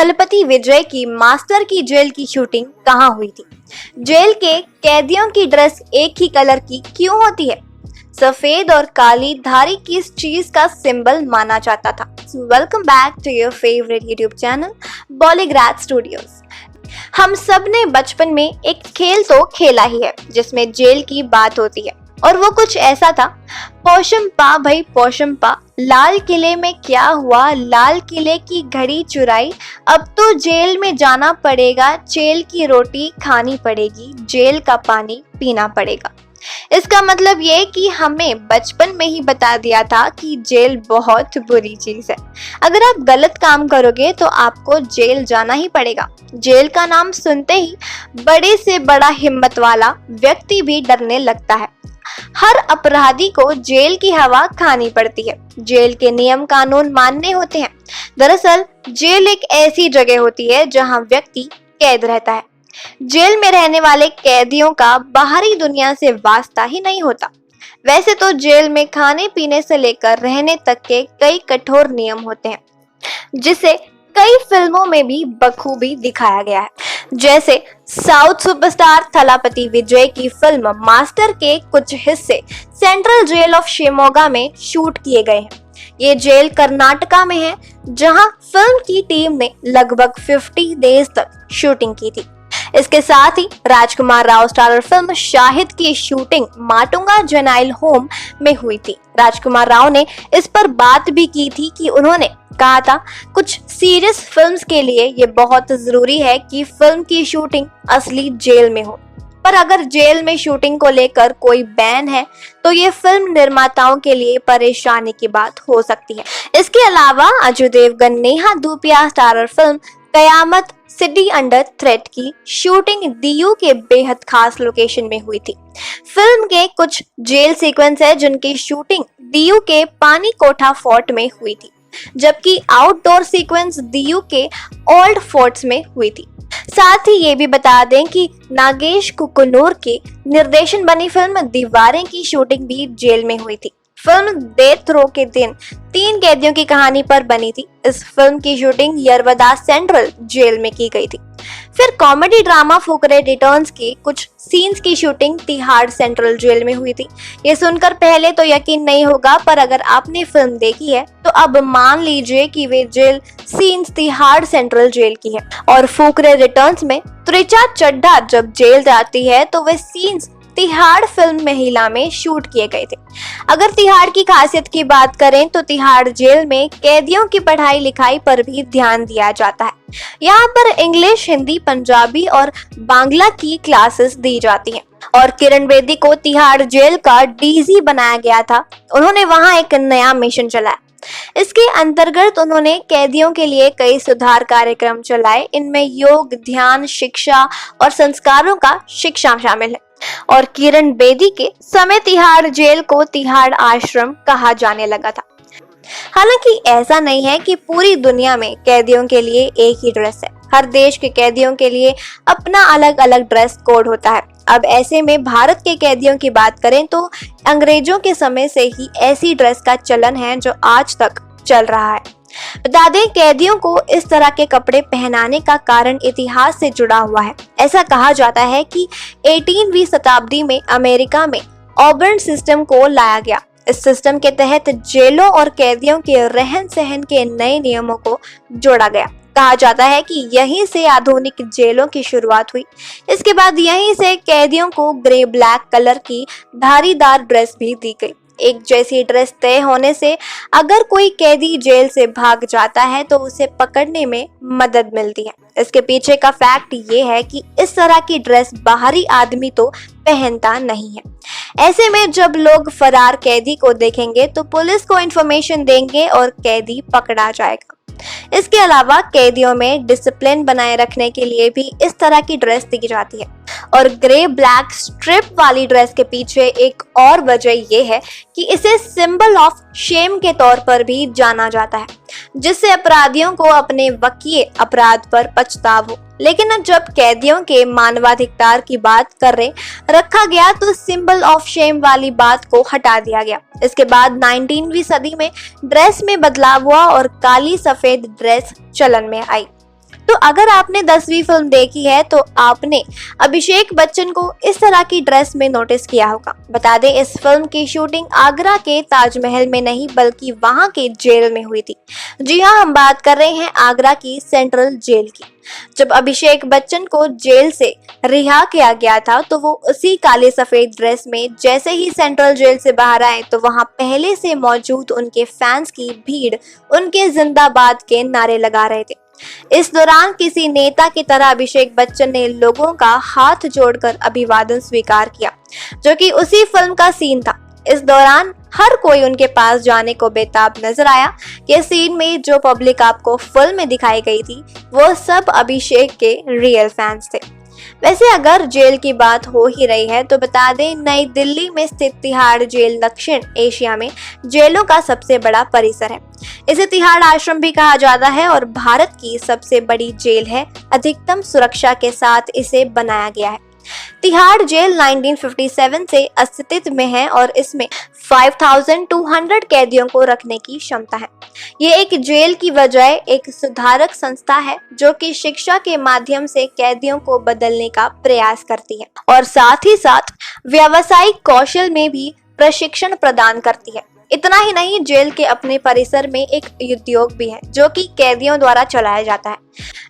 दलपति विजय की मास्टर की जेल की शूटिंग कहाँ हुई थी? जेल के कैदियों की ड्रेस एक ही कलर की क्यों होती है? सफेद और काली धारी किस चीज का सिंबल माना जाता था? Welcome back to your favourite YouTube channel Bollygrad Studios. हम सब ने बचपन में एक खेल तो खेला ही है जिसमें जेल की बात होती है और वो कुछ ऐसा था, पोशंपा भाई पोशंपा, लाल किले में क्या हुआ, लाल किले की घड़ी चुराई, अब तो जेल में जाना पड़ेगा, जेल की रोटी खानी पड़ेगी, जेल का पानी पीना पड़ेगा। इसका मतलब ये कि हमें बचपन में ही बता दिया था कि जेल बहुत बुरी चीज है। अगर आप गलत काम करोगे तो आपको जेल जाना ही पड़ेगा। जेल का नाम सुनते ही बड़े से बड़ा हिम्मत वाला व्यक्ति भी डरने लगता है। हर अपराधी को जेल की हवा खानी पड़ती है, जेल के नियम कानून मानने होते हैं। दरअसल जेल एक ऐसी जगह होती है जहां व्यक्ति कैद रहता है। जेल में रहने वाले कैदियों का बाहरी दुनिया से वास्ता ही नहीं होता। वैसे तो जेल में खाने पीने से लेकर रहने तक के कई कठोर नियम होते हैं, जिसे कई फिल्मों में भी बखूबी दिखाया गया है। जैसे साउथ सुपरस्टार थलापति विजय की फिल्म मास्टर के कुछ हिस्से सेंट्रल जेल ऑफ शिमोगा में शूट किए गए हैं। ये जेल कर्नाटका में है, जहां फिल्म की टीम ने लगभग 50 डेज तक शूटिंग की थी। इसके साथ ही राजकुमार राव स्टारर फिल्म शाहिद की शूटिंग माटुंगा जेनाइल होम में हुई थी। राजकुमार राव ने इस पर बात भी की थी कि उन्होंने कहा था, कुछ सीरियस फिल्म्स के लिए ये बहुत जरूरी है कि फिल्म की शूटिंग असली जेल में हो, पर अगर जेल में शूटिंग को लेकर कोई बैन है तो ये फिल्म निर्माताओं के लिए परेशानी की बात हो सकती है। इसके अलावा अजय देवगन नेहा धूपिया स्टारर फिल्म कयामत सिटी अंडर थ्रेट की शूटिंग दीयू के बेहद खास लोकेशन में हुई थी। फिल्म के कुछ जेल सीक्वेंस है जिनकी शूटिंग दीयू के पानी कोठा फोर्ट में हुई थी, जबकि आउटडोर सीक्वेंस दीयू के ओल्ड फोर्ट्स में हुई थी। साथ ही ये भी बता दें कि नागेश कुकुनूर के निर्देशन बनी फिल्म दीवारें की शूटिंग भी जेल में हुई थी। फिल्म डेथ रो के दिन 3 कैदियों की कहानी पर बनी थी। इस फिल्म की शूटिंग यरवदा सेंट्रल जेल में की गई थी। फिर कॉमेडी ड्रामा फुकरे रिटर्न्स की कुछ सीन्स की शूटिंग तिहाड़ सेंट्रल जेल में हुई थी। ये सुनकर पहले तो यकीन नहीं होगा, पर अगर आपने फिल्म देखी है तो अब मान लीजिए कि वे jail scenes Tihar central jail की है। और फुकरे रिटर्न्स में त्रिचा चड्ढा जब जेल जाती है तो वे सीन्स तिहाड़ फिल्म महिला में शूट किए गए थे। अगर तिहाड़ की खासियत की बात करें तो तिहाड़ जेल में कैदियों की पढ़ाई लिखाई पर भी ध्यान दिया जाता है। यहाँ पर इंग्लिश, हिंदी, पंजाबी और बांग्ला की क्लासेस दी जाती हैं। और किरण बेदी को तिहाड़ जेल का डीजी बनाया गया था। उन्होंने वहाँ एक नया मिशन चलाया। इसके अंतर्गत उन्होंने कैदियों के लिए कई सुधार कार्यक्रम चलाए। इनमें योग, ध्यान, शिक्षा और संस्कारों का शिक्षा शामिल है। और किरण बेदी के समय तिहाड़ जेल को तिहाड़ आश्रम कहा जाने लगा था। हालांकि ऐसा नहीं है कि पूरी दुनिया में कैदियों के लिए एक ही ड्रेस है। हर देश के कैदियों के लिए अपना अलग अलग ड्रेस कोड होता है। अब ऐसे में भारत के कैदियों की बात करें तो अंग्रेजों के समय से ही ऐसी ड्रेस का चलन है जो आज तक चल रहा है। बता दें, कैदियों को इस तरह के कपड़े पहनाने का कारण इतिहास से जुड़ा हुआ है। ऐसा कहा जाता है कि 18वीं शताब्दी में अमेरिका में ऑबर्न सिस्टम को लाया गया। इस सिस्टम के तहत जेलों और कैदियों के रहन सहन के नए नियमों को जोड़ा गया। कहा जाता है कि यहीं से आधुनिक जेलों की शुरुआत हुई। इसके बाद यहीं से कैदियों को ग्रे ब्लैक कलर की धारीदार ड्रेस भी दी गई। एक जैसी ड्रेस तय होने से अगर कोई कैदी जेल से भाग जाता है तो उसे पकड़ने में मदद मिलती है। इसके पीछे का फैक्ट ये है कि इस तरह की ड्रेस बाहरी आदमी तो पहनता नहीं है। ऐसे में जब लोग फरार कैदी को देखेंगे तो पुलिस को इंफॉर्मेशन देंगे और कैदी पकड़ा जाएगा। इसके अलावा कैदियों में डिसिप्लिन बनाए रखने के लिए भी इस तरह की ड्रेस दी जाती है। और ग्रे ब्लैक स्ट्रिप वाली ड्रेस के पीछे एक और वजह यह है कि इसे सिंबल ऑफ शेम के तौर पर भी जाना जाता है, जिससे अपराधियों को अपने वकीय अपराध पर पछतावा हो। लेकिन जब कैदियों के मानवाधिकार की बात कर रखा गया तो सिंबल ऑफ शेम वाली बात को हटा दिया गया। इसके बाद 19वीं सदी में ड्रेस में बदलाव हुआ और काली सफेद ड्रेस चलन में आई। तो अगर आपने 10वीं फिल्म देखी है तो आपने अभिषेक बच्चन को इस तरह की ड्रेस में नोटिस किया होगा। बता दें, इस फिल्म की शूटिंग आगरा के ताजमहल में नहीं बल्कि वहां के जेल में हुई थी। जी हाँ, हम बात कर रहे हैं आगरा की सेंट्रल जेल की। जब अभिषेक बच्चन को जेल से रिहा किया गया था तो वो उसी काले सफेद ड्रेस में जैसे ही सेंट्रल जेल से बाहर आए तो वहां पहले से मौजूद उनके फैंस की भीड़ उनके जिंदाबाद के नारे लगा रहे थे। इस दौरान किसी नेता की तरह अभिषेक बच्चन ने लोगों का हाथ जोड़कर अभिवादन स्वीकार किया, जो कि उसी फिल्म का सीन था। इस दौरान हर कोई उनके पास जाने को बेताब नजर आया। ये सीन में जो पब्लिक आपको फिल्म में दिखाई गई थी वो सब अभिषेक के रियल फैंस थे। वैसे अगर जेल की बात हो ही रही है तो बता दें, नई दिल्ली में स्थित तिहाड़ जेल दक्षिण एशिया में जेलों का सबसे बड़ा परिसर है। इसे तिहाड़ आश्रम भी कहा जाता है और भारत की सबसे बड़ी जेल है। अधिकतम सुरक्षा के साथ इसे बनाया गया है। तिहाड़ जेल 1957 से अस्तित्व में है और इसमें 5200 कैदियों को रखने की क्षमता है। ये एक जेल की बजाय एक सुधारक संस्था है जो कि शिक्षा के माध्यम से कैदियों को बदलने का प्रयास करती है और साथ ही साथ व्यावसायिक कौशल में भी प्रशिक्षण प्रदान करती है। इतना ही नहीं, जेल के अपने परिसर में एक उद्योग भी है जो कि कैदियों द्वारा चलाया जाता है।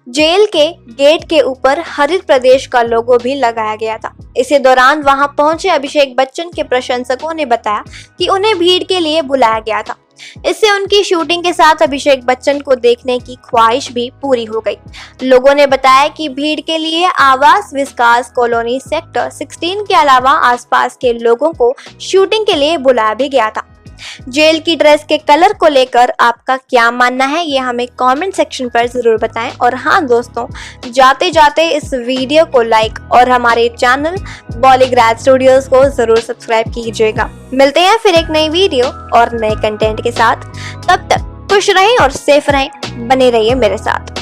जेल के गेट के ऊपर हरित प्रदेश का लोगो भी लगाया गया था। इसी दौरान वहां पहुंचे अभिषेक बच्चन के प्रशंसकों ने बताया कि उन्हें भीड़ के लिए बुलाया गया था। इससे उनकी शूटिंग के साथ अभिषेक बच्चन को देखने की ख्वाहिश भी पूरी हो गई। लोगों ने बताया कि भीड़ के लिए आवास विकास कॉलोनी सेक्टर 16 के अलावा आसपास के लोगों को शूटिंग के लिए बुलाया भी गया था। जेल की ड्रेस के कलर को लेकर आपका क्या मानना है, ये हमें कमेंट सेक्शन पर जरूर बताएं। और हाँ दोस्तों, जाते जाते इस वीडियो को लाइक और हमारे चैनल बॉलीग्राज स्टूडियोज को जरूर सब्सक्राइब कीजिएगा। मिलते हैं फिर एक नई वीडियो और नए कंटेंट के साथ। तब तक खुश रहें और सेफ रहें, बने रहिए मेरे साथ।